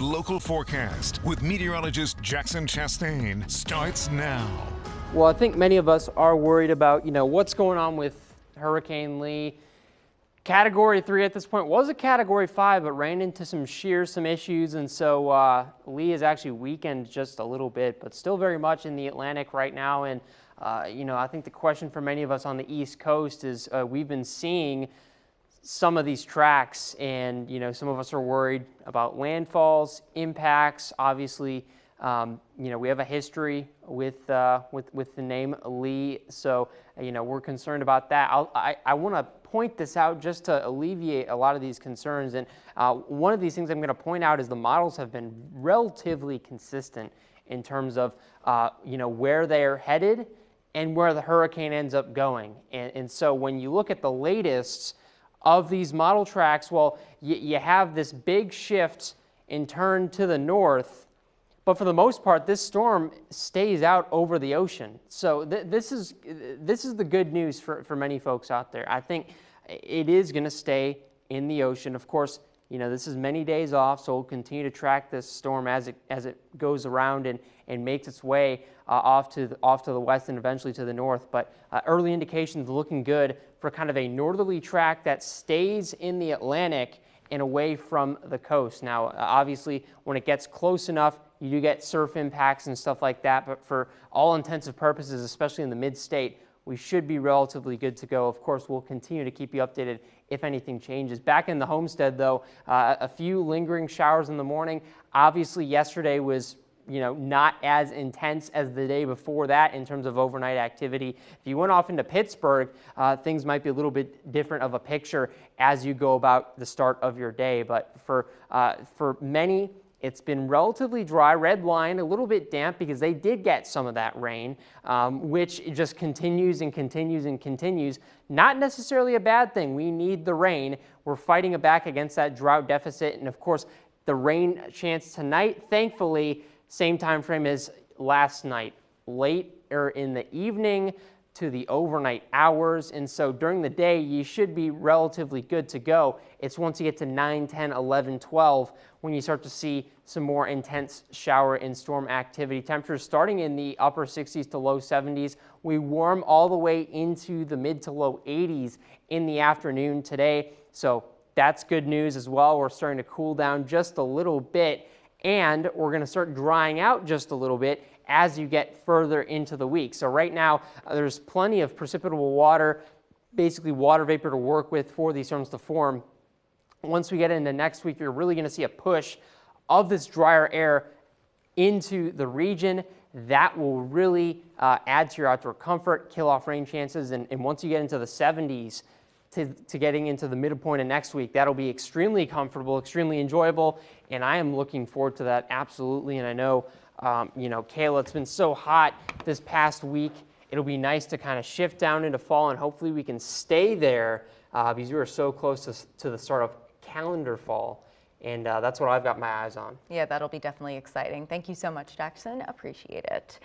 local forecast with meteorologist Jackson Chastain starts now. Well, I think many of us are worried about, what's going on with Hurricane Lee. Category 3 at this point was a Category 5, but ran into some issues, and so Lee is actually weakened just a little bit, but still very much in the Atlantic right now. And I think the question for many of us on the East Coast is we've been seeing some of these tracks, and some of us are worried about landfalls, impacts. Obviously, we have a history with the name Lee, so we're concerned about that. I want to point this out just to alleviate a lot of these concerns. And one of these things I'm going to point out is the models have been relatively consistent in terms of where they are headed and where the hurricane ends up going. And so when you look at the latest of these model tracks, well, you have this big shift in turn to the north, but for the most part, this storm stays out over the ocean. So this is the good news for many folks out there. I think it is going to stay in the ocean. Of course, this is many days off, so we'll continue to track this storm as it goes around and makes its way off to the west and eventually to the north. But early indications looking good for kind of a northerly track that stays in the Atlantic and away from the coast. Now, obviously, when it gets close enough, you do get surf impacts and stuff like that, but for all intensive purposes, especially in the mid-state, we should be relatively good to go. Of course, we'll continue to keep you updated if anything changes. Back in the homestead, though, a few lingering showers in the morning. Obviously, yesterday was not as intense as the day before that in terms of overnight activity. If you went off into Pittsburgh, things might be a little bit different of a picture as you go about the start of your day. But for many, it's been relatively dry. Red line, a little bit damp because they did get some of that rain, which just continues and continues and continues. Not necessarily a bad thing. We need the rain. We're fighting back against that drought deficit. And of course, the rain chance tonight, thankfully, same time frame as last night, late or in the evening to the overnight hours. And so during the day, you should be relatively good to go. It's once you get to 9, 10, 11, 12, when you start to see some more intense shower and storm activity. Temperatures starting in the upper 60s to low 70s. We warm all the way into the mid to low 80s in the afternoon today. So that's good news as well. We're starting to cool down just a little bit, and we're going to start drying out just a little bit as you get further into the week. So right now, there's plenty of precipitable water, basically water vapor to work with for these storms to form. Once we get into next week, you're really going to see a push of this drier air into the region. That will really add to your outdoor comfort, kill off rain chances, and once you get into the 70s, to getting into the midpoint of next week, that'll be extremely comfortable, extremely enjoyable, and I am looking forward to that absolutely. And I know, Kayla, it's been so hot this past week. It'll be nice to kind of shift down into fall, and hopefully we can stay there because we are so close to the start of calendar fall, and that's what I've got my eyes on. Yeah, that'll be definitely exciting. Thank you so much, Jackson. Appreciate it.